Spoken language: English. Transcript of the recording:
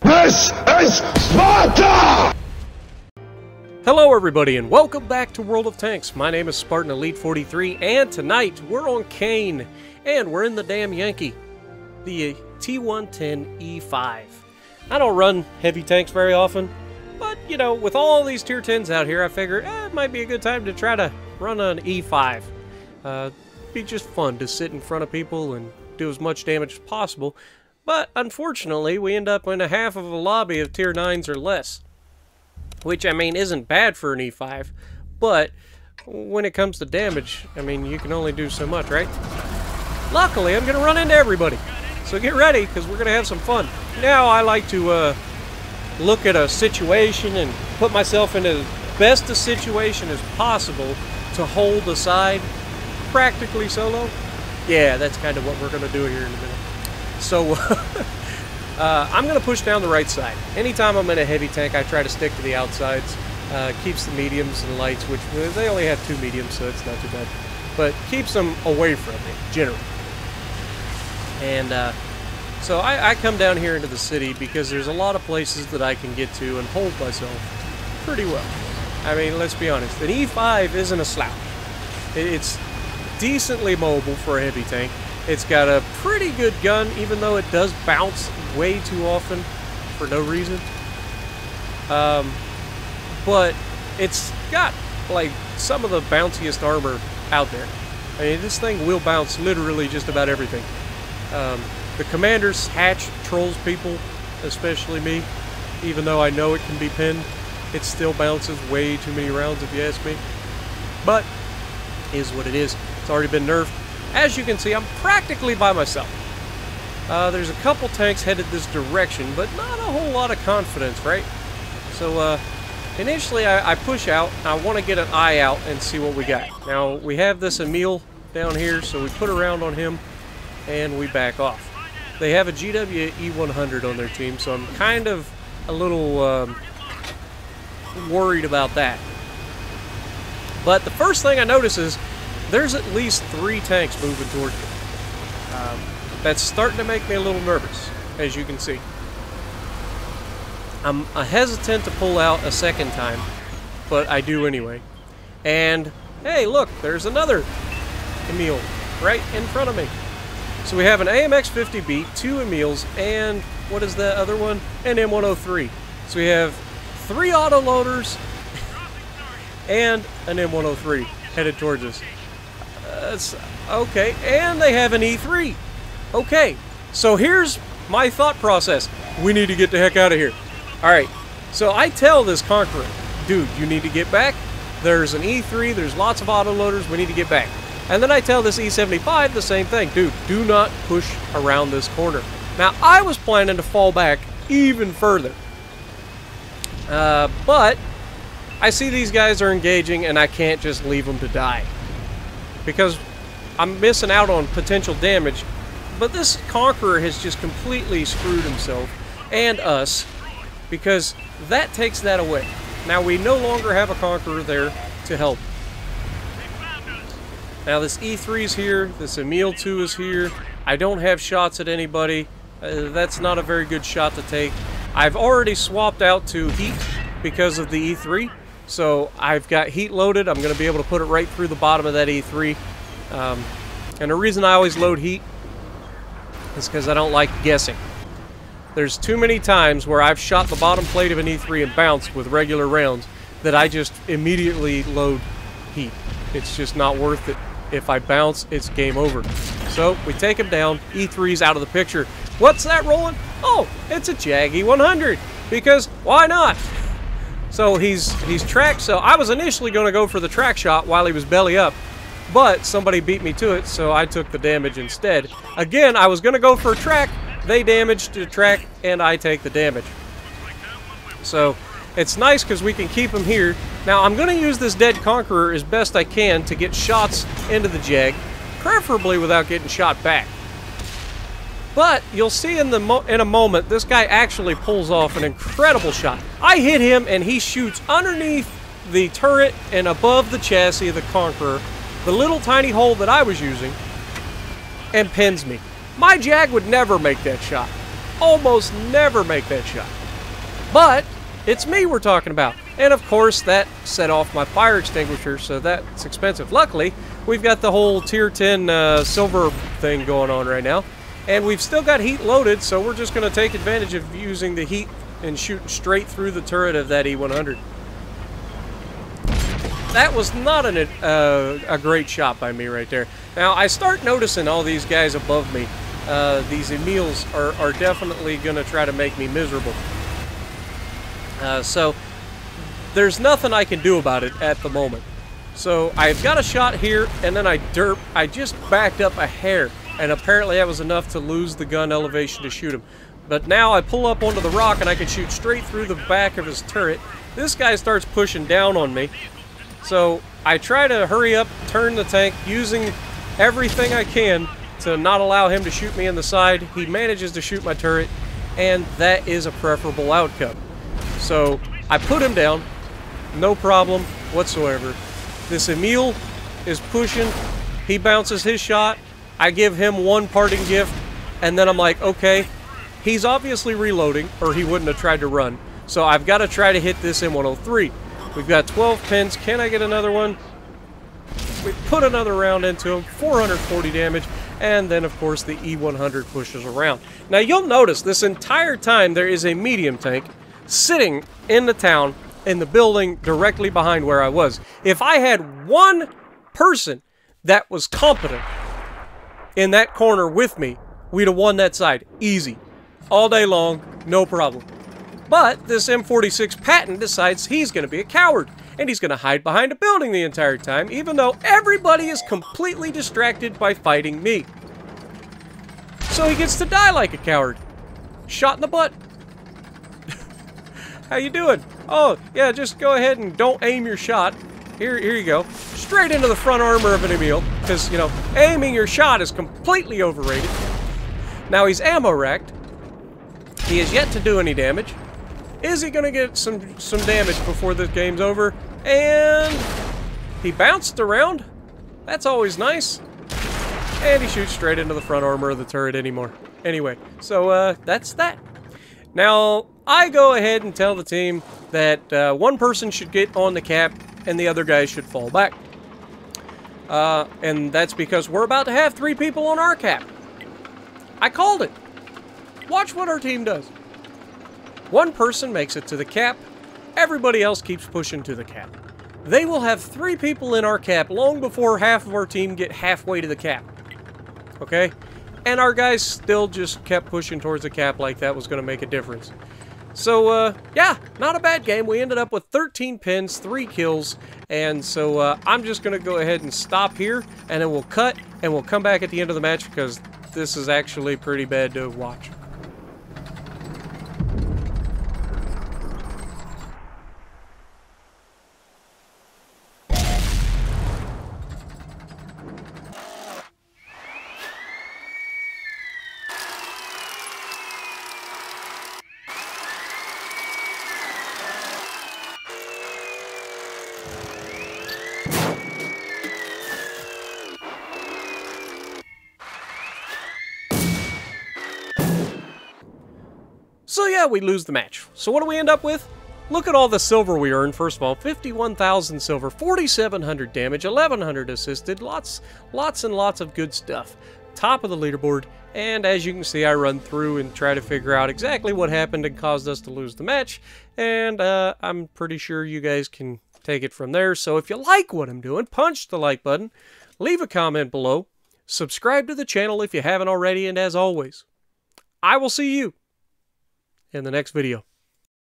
This is Sparta! Hello everybody and welcome back to World of Tanks. My name is Spartan Elite 43 and tonight we're on Kane and we're in the damn Yankee, the T110E5. I don't run heavy tanks very often, but you know, with all these tier 10s out here, I figure it might be a good time to try to run an E5. Be just fun to sit in front of people and do as much damage as possible, but unfortunately we end up in a half of a lobby of tier 9s or less. Which, I mean, isn't bad for an E5, but when it comes to damage, I mean, you can only do so much, right? Luckily, I'm going to run into everybody, so get ready, because we're going to have some fun. Now, I like to look at a situation and put myself in as best a situation as possible to hold the side, practically solo. Yeah, that's kind of what we're going to do here in a minute. So, I'm going to push down the right side. Anytime I'm in a heavy tank, I try to stick to the outsides. Keeps the mediums and lights, which they only have 2 mediums, so it's not too bad. But keeps them away from me, generally. And so I come down here into the city because there's a lot of places that I can get to and hold myself pretty well. I mean, let's be honest. An E5 isn't a slouch. It's decently mobile for a heavy tank. It's got a pretty good gun, even though it does bounce way too often for no reason. But it's got, like, some of the bounciest armor out there. I mean, this thing will bounce literally just about everything. The Commander's hatch trolls people, especially me. Even though I know it can be pinned, it still bounces way too many rounds, if you ask me. But, is what it is. It's already been nerfed. As you can see, I'm practically by myself. There's a couple tanks headed this direction, but not a whole lot of confidence, right? So, initially I push out. I want to get an eye out and see what we got. Now, we have this Emil down here, so we put a round on him, and we back off. They have a GW E100 on their team, so I'm kind of a little worried about that. But the first thing I notice is there's at least 3 tanks moving towards me. That's starting to make me a little nervous, as you can see. I'm hesitant to pull out a second time, but I do anyway. And, hey, look, there's another Emil right in front of me. So we have an AMX-50B, 2 Emils, and what is the other one? An M103. So we have 3 autoloaders and an M103 headed towards us. Okay, and they have an E3. Okay, so here's my thought process. We need to get the heck out of here. Alright, so I tell this Conqueror, dude, you need to get back. There's an E3, there's lots of autoloaders, we need to get back. And then I tell this E75 the same thing. Dude, do not push around this corner. Now, I was planning to fall back even further. But I see these guys are engaging and I can't just leave them to die, because I'm missing out on potential damage. But this Conqueror has just completely screwed himself and us, because that takes that away. Now we no longer have a Conqueror there to help. Now this E3 is here, this Emil 2 is here. I don't have shots at anybody. That's not a very good shot to take. I've already swapped out to heat because of the E3. So I've got heat loaded. I'm going to be able to put it right through the bottom of that E3. And the reason I always load heat is because I don't like guessing. There's too many times where I've shot the bottom plate of an E3 and bounced with regular rounds that I just immediately load heat. It's just not worth it. If I bounce, it's game over. So we take him down. E3's out of the picture. What's that rolling? Oh, it's a Jag E100. Because why not? So he's tracked. So I was initially going to go for the track shot while he was belly up, but somebody beat me to it, so I took the damage instead. Again, I was going to go for a track. They damaged the track, and I take the damage. So it's nice because we can keep him here. Now I'm going to use this dead Conqueror as best I can to get shots into the Jag, preferably without getting shot back. But you'll see in a moment, this guy actually pulls off an incredible shot. I hit him, and he shoots underneath the turret and above the chassis of the Conqueror, the little tiny hole that I was using, and pins me. My Jag would never make that shot. almost never make that shot. But it's me we're talking about. And of course, that set off my fire extinguisher, so that's expensive. Luckily, we've got the whole tier 10 silver thing going on right now. And we've still got heat loaded, so we're just going to take advantage of using the heat and shooting straight through the turret of that E100. That was not a great shot by me right there. Now, I start noticing all these guys above me. These Emils are definitely going to try to make me miserable. So, there's nothing I can do about it at the moment. So, I've got a shot here, and then I just backed up a hair. And apparently that was enough to lose the gun elevation to shoot him. But now I pull up onto the rock, and I can shoot straight through the back of his turret. This guy starts pushing down on me. So, I try to hurry up, turn the tank, using everything I can to not allow him to shoot me in the side. He manages to shoot my turret, and that is a preferable outcome. So, I put him down, no problem whatsoever. This Emil is pushing, he bounces his shot, I give him one parting gift, and then I'm like, okay, he's obviously reloading, or he wouldn't have tried to run. So I've got to try to hit this M103. We've got 12 pins, can I get another one? We put another round into him, 440 damage, and then of course the E100 pushes around. Now you'll notice this entire time there is a medium tank sitting in the town, in the building directly behind where I was. If I had one person that was competent in that corner with me, we'd have won that side. Easy. All day long, no problem. But this M46 Patton decides he's going to be a coward, and he's going to hide behind a building the entire time, even though everybody is completely distracted by fighting me. So he gets to die like a coward. Shot in the butt. How you doing? Oh, yeah, just go ahead and don't aim your shot. Here you go. Straight into the front armor of an Emil. Because, you know, aiming your shot is completely overrated. Now he's ammo racked. He has yet to do any damage. Is he going to get some damage before this game's over? And he bounced around. That's always nice. And he shoots straight into the front armor of the turret anymore. Anyway, so that's that. Now, I go ahead and tell the team that one person should get on the cap and the other guys should fall back. And that's because we're about to have 3 people on our cap. I called it. Watch what our team does. One person makes it to the cap. Everybody else keeps pushing to the cap. They will have 3 people in our cap long before half of our team get halfway to the cap. Okay? And our guys still just kept pushing towards the cap like that was going to make a difference. So, yeah, not a bad game. We ended up with 13 pins, 3 kills, and so I'm just going to go ahead and stop here, and then we'll cut, and we'll come back at the end of the match because this is actually pretty bad to watch. So yeah, we lose the match. So what do we end up with? Look at all the silver we earned. First of all, 51,000 silver, 4,700 damage, 1,100 assisted, lots and lots of good stuff. Top of the leaderboard, and as you can see, I run through and try to figure out exactly what happened and caused us to lose the match, and I'm pretty sure you guys can take it from there. So if you like what I'm doing, punch the like button, leave a comment below, subscribe to the channel if you haven't already, and as always, I will see you in the next video.